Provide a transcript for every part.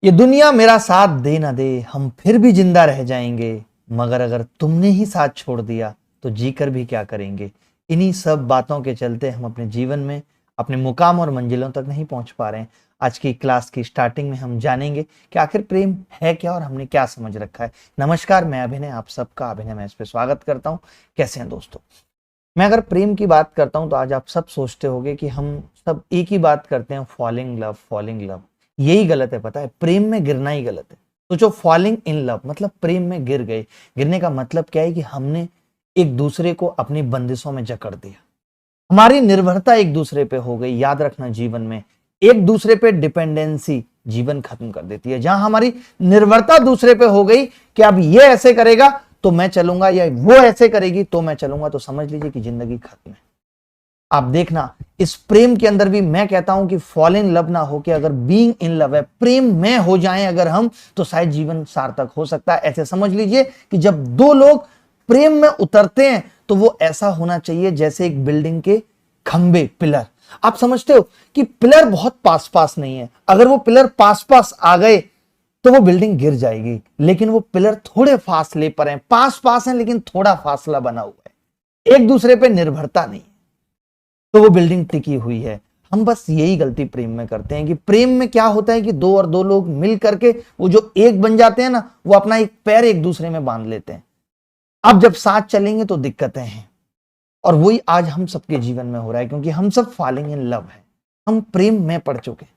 ये दुनिया मेरा साथ दे ना दे, हम फिर भी जिंदा रह जाएंगे। मगर अगर तुमने ही साथ छोड़ दिया तो जीकर भी क्या करेंगे। इन्हीं सब बातों के चलते हम अपने जीवन में अपने मुकाम और मंजिलों तक नहीं पहुंच पा रहे हैं। आज की क्लास की स्टार्टिंग में हम जानेंगे कि आखिर प्रेम है क्या और हमने क्या समझ रखा है। नमस्कार, मैं अभिनय, आप सबका अभिनय मैं इस पे स्वागत करता हूं। कैसे हैं दोस्तों? मैं अगर प्रेम की बात करता हूं तो आज आप सब सोचते होंगे कि हम सब एक ही बात करते हैं, फॉलिंग लव फॉलिंग लव। यही गलत है, पता है, प्रेम में गिरना ही गलत है। तो जो फॉलिंग इन लव मतलब प्रेम में गिर गए, गिरने का मतलब क्या है कि हमने एक दूसरे को अपनी बंदिशों में जकड़ दिया। हमारी निर्भरता एक दूसरे पे हो गई। याद रखना, जीवन में एक दूसरे पे डिपेंडेंसी जीवन खत्म कर देती है। जहां हमारी निर्भरता दूसरे पे हो गई कि अब ये ऐसे करेगा तो मैं चलूंगा या वो ऐसे करेगी तो मैं चलूंगा, तो समझ लीजिए कि जिंदगी खत्म है। आप देखना, इस प्रेम के अंदर भी मैं कहता हूं कि फॉल इन लव ना हो के अगर बीइंग इन लव है, प्रेम में हो जाएं अगर हम, तो शायद जीवन सार्थक हो सकता है। ऐसे समझ लीजिए कि जब दो लोग प्रेम में उतरते हैं तो वो ऐसा होना चाहिए जैसे एक बिल्डिंग के खंबे, पिलर। आप समझते हो कि पिलर बहुत पास पास नहीं है। अगर वो पिलर पास पास आ गए तो वो बिल्डिंग गिर जाएगी, लेकिन वो पिलर थोड़े फासले पर हैं, पास पास हैं लेकिन थोड़ा फासला बना हुआ है, एक दूसरे पे निर्भरता नहीं, तो वो बिल्डिंग टिकी हुई है। हम बस यही गलती प्रेम में करते हैं कि प्रेम में क्या होता है कि दो और दो लोग मिल करके वो जो एक बन जाते हैं ना, वो अपना एक पैर एक दूसरे में बांध लेते हैं। अब जब साथ चलेंगे तो दिक्कतें हैं, और वही आज हम सबके जीवन में हो रहा है, क्योंकि हम सब फॉलिंग इन लव है। हम प्रेम में पड़ चुके हैं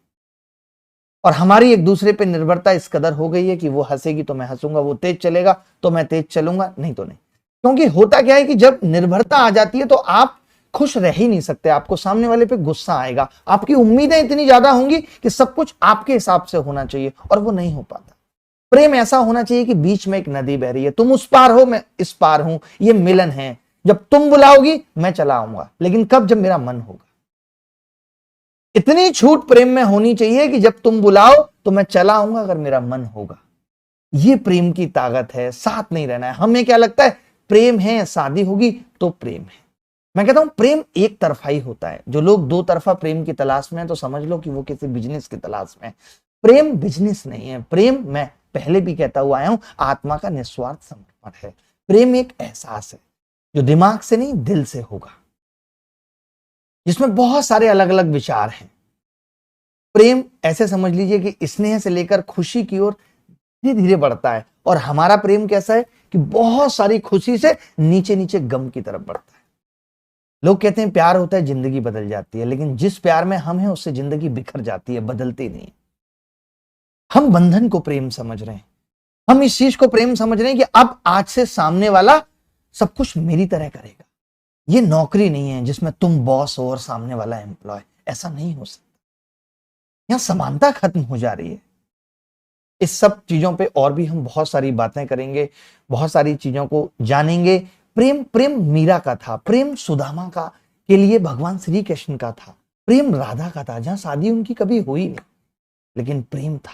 और हमारी एक दूसरे पे निर्भरता इस कदर हो गई है कि वो हंसेगी तो मैं हंसूंगा, वो तेज चलेगा तो मैं तेज चलूंगा, नहीं तो नहीं। क्योंकि होता क्या है कि जब निर्भरता आ जाती है तो आप खुश रह ही नहीं सकते। आपको सामने वाले पे गुस्सा आएगा, आपकी उम्मीदें इतनी ज्यादा होंगी कि सब कुछ आपके हिसाब से होना चाहिए, और वो नहीं हो पाता। प्रेम ऐसा होना चाहिए कि बीच में एक नदी बह रही है, तुम उस पार हो, मैं इस पार हूं, ये मिलन है। जब तुम बुलाओगी मैं चला आऊंगा, लेकिन कब? जब मेरा मन होगा। इतनी छूट प्रेम में होनी चाहिए कि जब तुम बुलाओ तो मैं चला आऊंगा अगर मेरा मन होगा। ये प्रेम की ताकत है। साथ नहीं रहना है। हमें क्या लगता है, प्रेम है, शादी होगी तो प्रेम है। मैं कहता हूं प्रेम एक तरफा ही होता है। जो लोग दो तरफा प्रेम की तलाश में है तो समझ लो कि वो किसी बिजनेस की तलाश में है। प्रेम बिजनेस नहीं है। प्रेम, मैं पहले भी कहता हुआ आया हूं, आत्मा का निस्वार्थ समर्पण है। प्रेम एक एहसास है जो दिमाग से नहीं, दिल से होगा, जिसमें बहुत सारे अलग अलग विचार हैं। प्रेम ऐसे समझ लीजिए कि स्नेह से लेकर खुशी की ओर धीरे धीरे बढ़ता है, और हमारा प्रेम कैसा है कि बहुत सारी खुशी से नीचे नीचे गम की तरफ बढ़ता है। लोग कहते हैं प्यार होता है जिंदगी बदल जाती है, लेकिन जिस प्यार में हम हैं उससे जिंदगी बिखर जाती है, बदलती नहीं। हम बंधन को प्रेम समझ रहे हैं। हम इस चीज को प्रेम समझ रहे हैं कि अब आज से सामने वाला सब कुछ मेरी तरह करेगा। ये नौकरी नहीं है जिसमें तुम बॉस हो और सामने वाला एम्प्लॉय। ऐसा नहीं हो सकता। यहां समानता खत्म हो जा रही है। इस सब चीजों पे और भी हम बहुत सारी बातें करेंगे, बहुत सारी चीजों को जानेंगे। प्रेम, प्रेम मीरा का था, प्रेम सुदामा का के लिए भगवान श्री कृष्ण का था, प्रेम राधा का था, जहां शादी उनकी कभी हुई नहीं, लेकिन प्रेम था।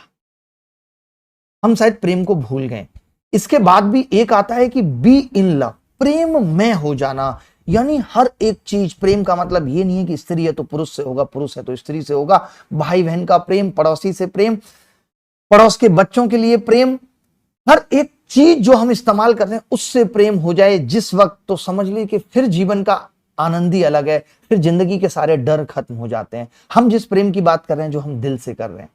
हम शायद प्रेम को भूल गए। इसके बाद भी एक आता है कि बी इन लव, प्रेम में हो जाना। यानी हर एक चीज, प्रेम का मतलब ये नहीं है कि स्त्री है तो पुरुष से होगा, पुरुष है तो स्त्री से होगा। भाई बहन का प्रेम, पड़ोसी से प्रेम, पड़ोस के बच्चों के लिए प्रेम, हर एक चीज जो हम इस्तेमाल कर रहे हैं उससे प्रेम हो जाए जिस वक्त, तो समझ लीजिए कि फिर जीवन का आनंद ही अलग है। फिर जिंदगी के सारे डर खत्म हो जाते हैं। हम जिस प्रेम की बात कर रहे हैं, जो हम दिल से कर रहे हैं,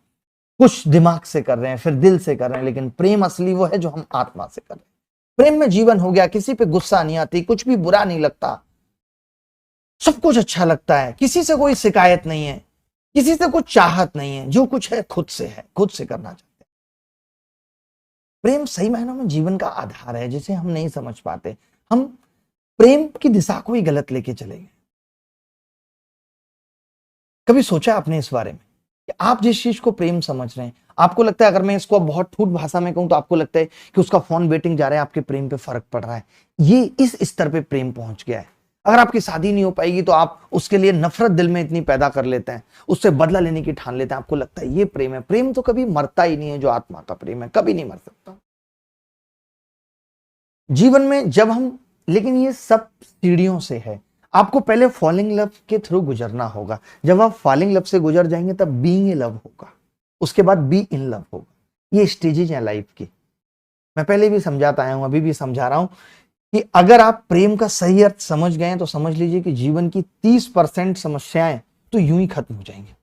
कुछ दिमाग से कर रहे हैं, फिर दिल से कर रहे हैं, लेकिन प्रेम असली वो है जो हम आत्मा से कर रहे हैं। प्रेम में जीवन हो गया, किसी पे गुस्सा नहीं आती, कुछ भी बुरा नहीं लगता, सब कुछ अच्छा लगता है, किसी से कोई शिकायत नहीं है, किसी से कुछ चाहत नहीं है, जो कुछ है खुद से है, खुद से करना चाहते हैं। प्रेम सही मायनों में जीवन का आधार है, जिसे हम नहीं समझ पाते। हम प्रेम की दिशा को ही गलत लेके चले गए। कभी सोचा आपने इस बारे में कि आप जिस चीज को प्रेम समझ रहे हैं, आपको लगता है, अगर मैं इसको बहुत ठूठ भाषा में कहूं तो आपको लगता है कि उसका फोन वेटिंग जा रहा है, आपके प्रेम पे फर्क पड़ रहा है। ये इस स्तर पे प्रेम पहुंच गया है। अगर आपकी शादी नहीं हो पाएगी तो आप उसके लिए नफरत दिल में इतनी पैदा कर लेते हैं, उससे बदला लेने की ठान लेते हैं। आपको लगता है ये प्रेम है। प्रेम तो कभी मरता ही नहीं है। जो आत्मा का प्रेम है कभी नहीं मर सकता जीवन में। जब हम, लेकिन ये सब सीढ़ियों से है। आपको पहले फॉलिंग लव के थ्रू गुजरना होगा। जब आप फॉलिंग लव से गुजर जाएंगे तब बीइंग इन लव होगा, उसके बाद बी इन लव होगा। ये स्टेजेज हैं लाइफ की। मैं पहले भी समझाता आया हूं, अभी भी समझा रहा हूं कि अगर आप प्रेम का सही अर्थ समझ गए तो समझ लीजिए कि जीवन की 30% समस्याएं तो यूं ही खत्म हो जाएंगी,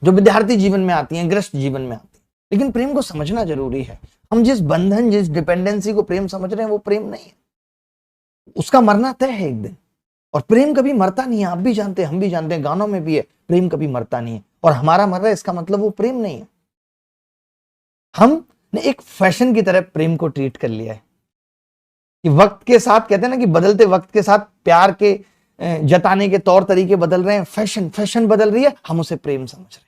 जो विद्यार्थी जीवन में आती हैं, गृहस्थ जीवन में आती हैं। लेकिन प्रेम को समझना जरूरी है। हम जिस बंधन, जिस डिपेंडेंसी को प्रेम समझ रहे हैं वो प्रेम नहीं है, उसका मरना तय है एक दिन। और प्रेम कभी मरता नहीं है, आप भी जानते हैं, हम भी जानते हैं, गानों में भी है, प्रेम कभी मरता नहीं है। और हमारा मर रहा है इसका मतलब वो प्रेम नहीं है। हमने एक फैशन की तरह प्रेम को ट्रीट कर लिया है कि वक्त के साथ, कहते हैं ना कि बदलते वक्त के साथ प्यार के जताने के तौर तरीके बदल रहे हैं, फैशन बदल रही है, हम उसे प्रेम समझ रहे हैं।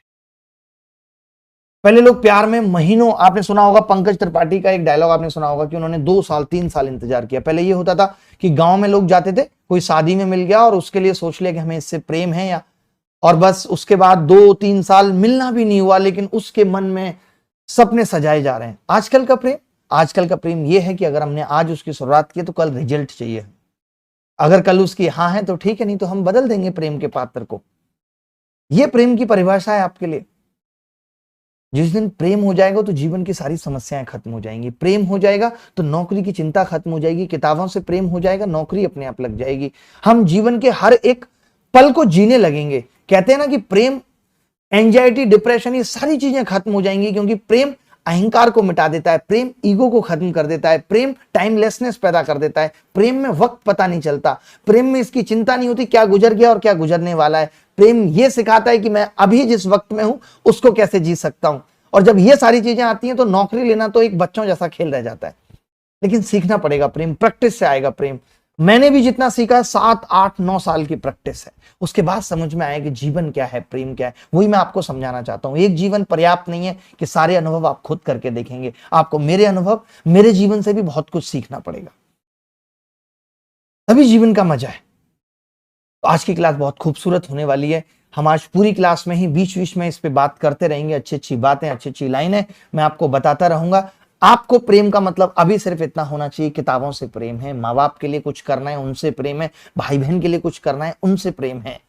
पहले लोग प्यार में महीनों, आपने सुना होगा पंकज त्रिपाठी का एक डायलॉग आपने सुना होगा कि उन्होंने 2 साल 3 साल इंतजार किया। पहले ये होता था कि गांव में लोग जाते थे, कोई शादी में मिल गया और उसके लिए सोच लिया कि हमें इससे प्रेम है या, और बस उसके बाद 2-3 साल मिलना भी नहीं हुआ, लेकिन उसके मन में सपने सजाए जा रहे हैं। आजकल का प्रेम यह है कि अगर हमने आज उसकी शुरुआत की तो कल रिजल्ट चाहिए। अगर कल उसकी हाँ है तो ठीक है, नहीं तो हम बदल देंगे प्रेम के पात्र को। यह प्रेम की परिभाषा है आपके लिए। जिस दिन प्रेम हो जाएगा तो जीवन की सारी समस्याएं खत्म हो जाएंगी। प्रेम हो जाएगा तो नौकरी की चिंता खत्म हो जाएगी। किताबों से प्रेम हो जाएगा, नौकरी अपने आप लग जाएगी। हम जीवन के हर एक पल को जीने लगेंगे। कहते हैं ना कि प्रेम, एंजाइटी, डिप्रेशन, ये सारी चीजें खत्म हो जाएंगी, क्योंकि प्रेम अहंकार को मिटा देता है, प्रेम ईगो को खत्म कर देता है, प्रेम टाइमलेसनेस पैदा कर देता है, प्रेम में वक्त पता नहीं चलता, प्रेम में इसकी चिंता नहीं होती क्या गुजर गया और क्या गुजरने वाला है। प्रेम यह सिखाता है कि मैं अभी जिस वक्त में हूं उसको कैसे जी सकता हूं। और जब ये सारी चीजें आती हैं तो नौकरी लेना तो एक बच्चों जैसा खेल रह जाता है। लेकिन सीखना पड़ेगा प्रेम, प्रैक्टिस से आएगा प्रेम। मैंने भी जितना सीखा है 7, 8, 9 साल की प्रैक्टिस है, उसके बाद समझ में आया कि जीवन क्या है, प्रेम क्या है। वही मैं आपको समझाना चाहता हूं। एक जीवन पर्याप्त नहीं है कि सारे अनुभव आप खुद करके देखेंगे। आपको मेरे अनुभव, मेरे जीवन से भी बहुत कुछ सीखना पड़ेगा, तभी जीवन का मजा है। तो आज की क्लास बहुत खूबसूरत होने वाली है। हम आज पूरी क्लास में ही बीच बीच में इस पे बात करते रहेंगे। अच्छी अच्छी बातें, अच्छी अच्छी लाइनें मैं आपको बताता रहूंगा। आपको प्रेम का मतलब अभी सिर्फ इतना होना चाहिए, किताबों से प्रेम है, माँ बाप के लिए कुछ करना है उनसे प्रेम है, भाई बहन के लिए कुछ करना है उनसे प्रेम है।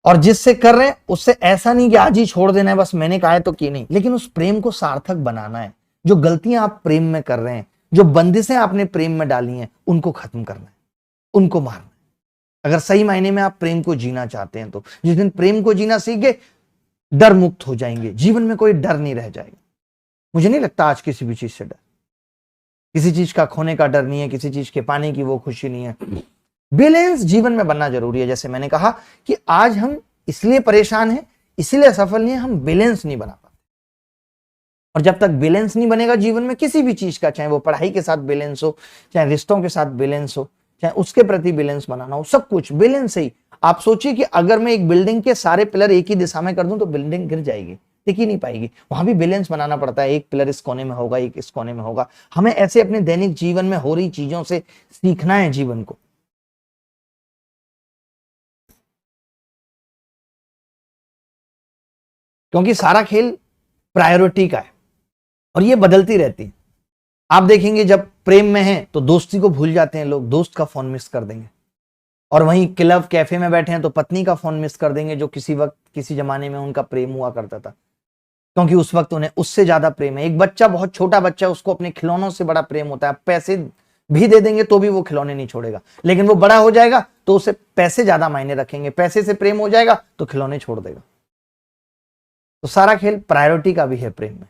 और जिससे कर रहे हैं उससे ऐसा नहीं कि आज ही छोड़ देना है, बस मैंने कहा है तो की नहीं, लेकिन उस प्रेम को सार्थक बनाना है। जो गलतियां आप प्रेम में कर रहे हैं, जो बंदिशें आपने प्रेम में डाली हैं, उनको खत्म करना है, उनको मारना है। अगर सही मायने में आप प्रेम को जीना चाहते हैं तो जिस दिन प्रेम को जीना सीख गए, डर मुक्त हो जाएंगे। जीवन में कोई डर नहीं रह जाएगा। मुझे नहीं लगता आज किसी भी चीज से डर, किसी चीज का खोने का डर नहीं है, किसी चीज के पाने की वो खुशी नहीं है। बैलेंस जीवन में बनना जरूरी है। जैसे मैंने कहा कि आज हम इसलिए परेशान हैं, इसलिए असफल नहीं है, हम बैलेंस नहीं बना पाते। और जब तक बैलेंस नहीं बनेगा जीवन में किसी भी चीज का, चाहे वो पढ़ाई के साथ बैलेंस हो, चाहे रिश्तों के साथ बैलेंस हो, चाहे उसके प्रति बैलेंस बनाना हो, सब कुछ बैलेंस ही। आप सोचिए कि अगर मैं एक बिल्डिंग के सारे पिलर एक ही दिशा में कर दूं तो बिल्डिंग गिर जाएगी, टिक ही नहीं पाएगी। वहां भी बैलेंस बनाना पड़ता है। एक पिलर इस कोने में होगा, एक इस कोने में होगा। हमें ऐसे अपने दैनिक जीवन में हो रही चीजों से सीखना है जीवन को। क्योंकि सारा खेल प्रायोरिटी का है और ये बदलती रहती है। आप देखेंगे जब प्रेम में हैं तो दोस्ती को भूल जाते हैं लोग, दोस्त का फोन मिस कर देंगे। और वहीं क्लब कैफे में बैठे हैं तो पत्नी का फोन मिस कर देंगे, जो किसी वक्त किसी जमाने में उनका प्रेम हुआ करता था, क्योंकि उस वक्त उन्हें उससे ज्यादा प्रेम है। एक बच्चा, बहुत छोटा बच्चा, उसको अपने खिलौनों से बड़ा प्रेम होता है। पैसे भी दे देंगे तो भी वो खिलौने नहीं छोड़ेगा, लेकिन वो बड़ा हो जाएगा तो उसे पैसे ज्यादा मायने रखेंगे। पैसे से प्रेम हो जाएगा तो खिलौने छोड़ देगा। तो सारा खेल प्रायोरिटी का भी है प्रेम में।